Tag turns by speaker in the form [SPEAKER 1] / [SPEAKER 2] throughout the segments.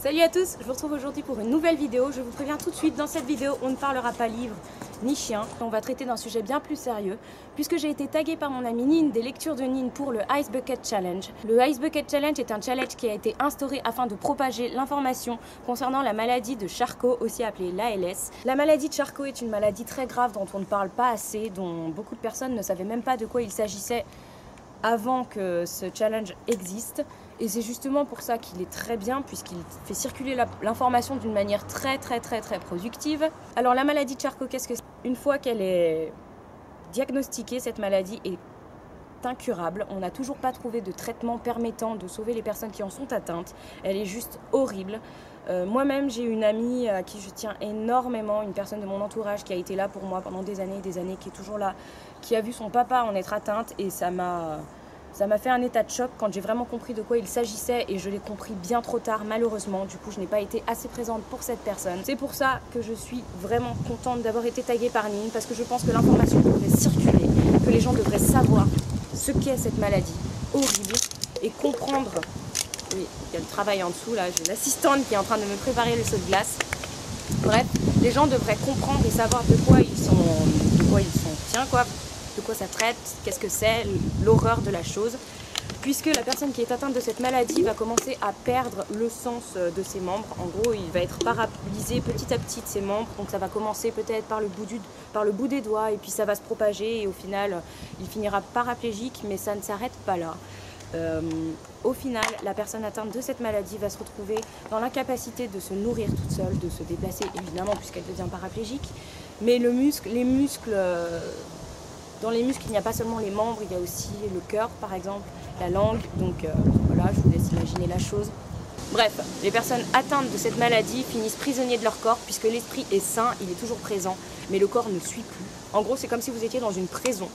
[SPEAKER 1] Salut à tous, je vous retrouve aujourd'hui pour une nouvelle vidéo. Je vous préviens tout de suite, dans cette vidéo, on ne parlera pas livre ni chien. On va traiter d'un sujet bien plus sérieux, puisque j'ai été taguée par mon ami Nine des lectures de Nine pour le Ice Bucket Challenge. Le Ice Bucket Challenge est un challenge qui a été instauré afin de propager l'information concernant la maladie de Charcot, aussi appelée l'ALS. La maladie de Charcot est une maladie très grave dont on ne parle pas assez, dont beaucoup de personnes ne savaient même pas de quoi il s'agissait avant que ce challenge existe. Et c'est justement pour ça qu'il est très bien, puisqu'il fait circuler l'information d'une manière très productive. Alors la maladie de Charcot, qu'est-ce que c'est? Une fois qu'elle est diagnostiquée, cette maladie est incurable. On n'a toujours pas trouvé de traitement permettant de sauver les personnes qui en sont atteintes. Elle est juste horrible. Moi-même, j'ai une amie à qui je tiens énormément, une personne de mon entourage qui a été là pour moi pendant des années, qui est toujours là, qui a vu son papa en être atteinte, et ça m'a fait un état de choc quand j'ai vraiment compris de quoi il s'agissait, et je l'ai compris bien trop tard malheureusement. Du coup, je n'ai pas été assez présente pour cette personne. C'est pour ça que je suis vraiment contente d'avoir été taguée par Nine, parce que je pense que l'information devrait circuler, que les gens devraient savoir ce qu'est cette maladie horrible et comprendre. Oui, il y a le travail en dessous là, j'ai l'assistante qui est en train de me préparer le seau de glace. Bref, les gens devraient comprendre et savoir de quoi ils sont tiens quoi. De quoi ça traite, qu'est-ce que c'est, l'horreur de la chose, puisque la personne qui est atteinte de cette maladie va commencer à perdre le sens de ses membres. En gros, il va être paralysé petit à petit de ses membres, donc ça va commencer peut-être par le bout des doigts, et puis ça va se propager, et au final, il finira paraplégique, mais ça ne s'arrête pas là. Au final, la personne atteinte de cette maladie va se retrouver dans l'incapacité de se nourrir toute seule, de se déplacer, évidemment, puisqu'elle devient paraplégique, mais les muscles... Dans les muscles, il n'y a pas seulement les membres, il y a aussi le cœur par exemple, la langue, donc voilà, je vous laisse imaginer la chose. Bref, les personnes atteintes de cette maladie finissent prisonniers de leur corps, puisque l'esprit est sain, il est toujours présent, mais le corps ne suit plus. En gros, c'est comme si vous étiez dans une prison,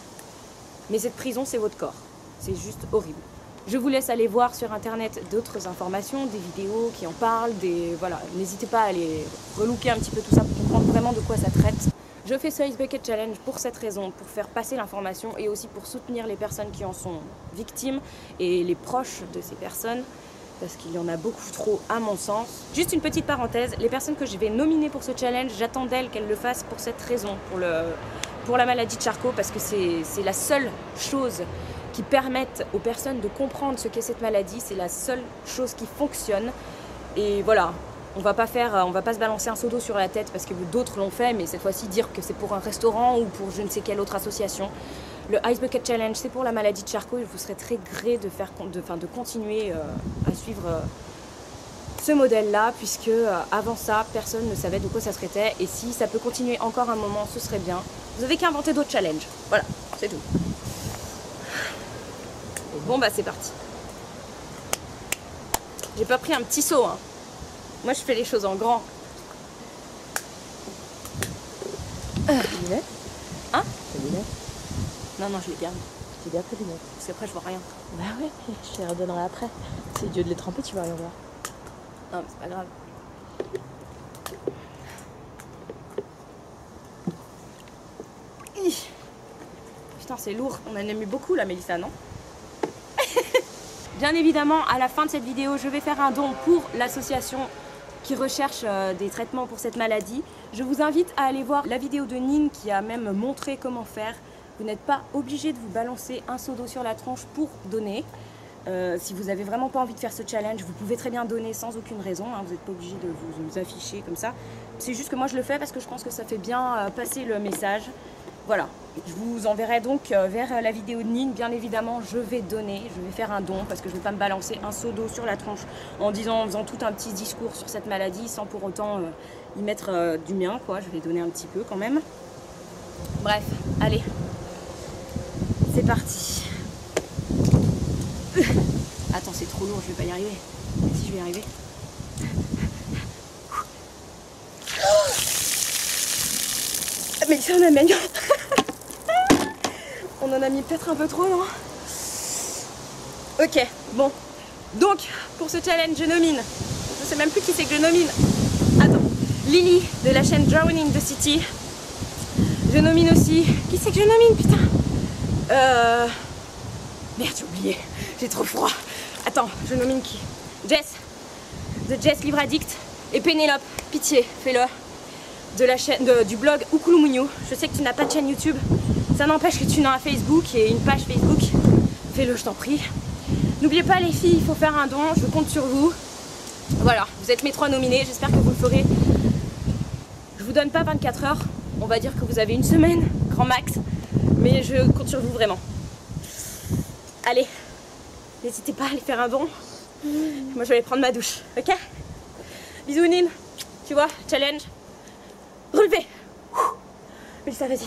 [SPEAKER 1] mais cette prison, c'est votre corps. C'est juste horrible. Je vous laisse aller voir sur internet d'autres informations, des vidéos qui en parlent, voilà, n'hésitez pas à aller relooker un petit peu tout ça pour comprendre vraiment de quoi ça traite. Je fais ce Ice Bucket Challenge pour cette raison, pour faire passer l'information et aussi pour soutenir les personnes qui en sont victimes et les proches de ces personnes, parce qu'il y en a beaucoup trop à mon sens. Juste une petite parenthèse, les personnes que je vais nominer pour ce challenge, j'attends d'elles qu'elles le fassent pour cette raison, pour la maladie de Charcot, parce que c'est la seule chose qui permette aux personnes de comprendre ce qu'est cette maladie, c'est la seule chose qui fonctionne. Et voilà. On va pas se balancer un seau d'eau sur la tête parce que d'autres l'ont fait, mais cette fois-ci dire que c'est pour un restaurant ou pour je ne sais quelle autre association. Le Ice Bucket Challenge, c'est pour la maladie de Charcot, et je vous serais très gré de continuer à suivre ce modèle-là, puisque avant ça, personne ne savait de quoi ça traitait, et si ça peut continuer encore un moment, ce serait bien. Vous avez qu'à inventer d'autres challenges. Voilà, c'est tout. Bon bah c'est parti. J'ai pas pris un petit seau, hein. Moi, je fais les choses en grand.
[SPEAKER 2] Tes lunettes?
[SPEAKER 1] Hein?
[SPEAKER 2] Tes lunettes?
[SPEAKER 1] Non, je les garde.
[SPEAKER 2] J'ai bien pris les lunettes.
[SPEAKER 1] Parce qu'après, je vois rien.
[SPEAKER 2] Bah ouais, je te les redonnerai après. C'est idiot de les tremper, tu vas rien voir.
[SPEAKER 1] Non, mais c'est pas grave. Putain, c'est lourd. On en a mis beaucoup là, Mélissa, non? Bien évidemment, à la fin de cette vidéo, je vais faire un don pour l'association qui recherche des traitements pour cette maladie. Je vous invite à aller voir la vidéo de Nine qui a même montré comment faire. Vous n'êtes pas obligé de vous balancer un seau d'eau sur la tronche pour donner. Si vous n'avez vraiment pas envie de faire ce challenge, vous pouvez très bien donner sans aucune raison, hein. Vous n'êtes pas obligé de vous afficher comme ça. C'est juste que moi je le fais parce que je pense que ça fait bien passer le message. Voilà, je vous enverrai donc vers la vidéo de Nine. Bien évidemment, je vais donner, je vais faire un don, parce que je ne vais pas me balancer un seau d'eau sur la tronche en faisant tout un petit discours sur cette maladie sans pour autant y mettre du mien, quoi. Je vais donner un petit peu quand même. Bref, allez, c'est parti. Attends, c'est trop lourd, je vais pas y arriver. Si, je vais y arriver. Mais ça en amène. On en a mis peut-être un peu trop, non? Ok, bon. Donc, pour ce challenge, je nomine. Je sais même plus qui c'est que je nomine. Attends. Lily, de la chaîne Drowning the City. Je nomine aussi... Qui c'est que je nomine, putain? Merde, j'ai oublié. J'ai trop froid. Attends, je nomine qui? Jess. de Jess Livre Addict et Pénélope, pitié, fais-le. De la chaîne, du blog Oukoulou. Je sais que tu n'as pas de chaîne YouTube, ça n'empêche que tu n'as un Facebook et une page Facebook. Fais-le, je t'en prie. N'oubliez pas les filles, il faut faire un don, je compte sur vous. Voilà, vous êtes mes 3 nominés, j'espère que vous le ferez. Je vous donne pas 24 heures, on va dire que vous avez une semaine, grand max. Mais je compte sur vous vraiment. Allez, n'hésitez pas à aller faire un don. Moi je vais aller prendre ma douche, ok? Bisous Nine, tu vois, challenge. Relevé. Mélissa, vas-y.